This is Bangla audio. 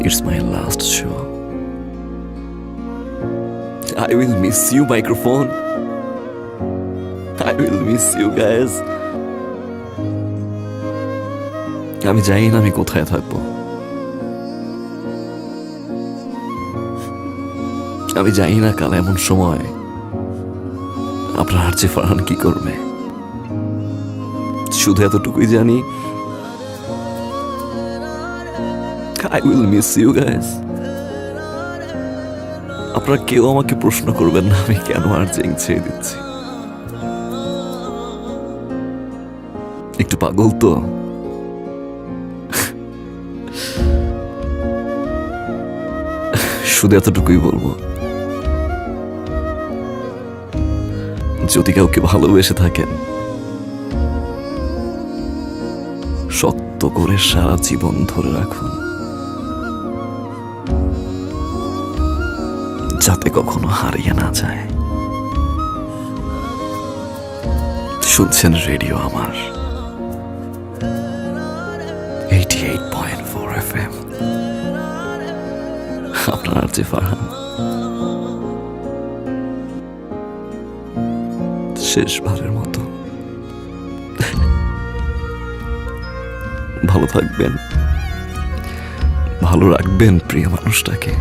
It's my last show. I will miss you, microphone. I will miss you, guys. আমি জানি না আমি কোথায় থাকবো, আমি জানি না কাল এমন সময় আপনার আর যে ফারহান কি করবে। শুধু এতটুকুই জানি, I will miss you guys. আপনারা কেউ আমাকে প্রশ্ন করবেন না আমি কেন আর চেঞ্জ ছেড়ে দিচ্ছি। একটু পাগল তো। শুধু এতটুকুই বলবো, যদি কাউকে ভালোবেসে থাকেন শক্ত করে সারা জীবন ধরে রাখুন, যাতে কখনো হারিয়ে না যায়। শুনছেন রেডিও আমার 88.4 FM। আপনার যে ফারহান, শেষবারের মতো ভালো থাকবেন, ভালো রাখবেন প্রিয় মানুষটাকে।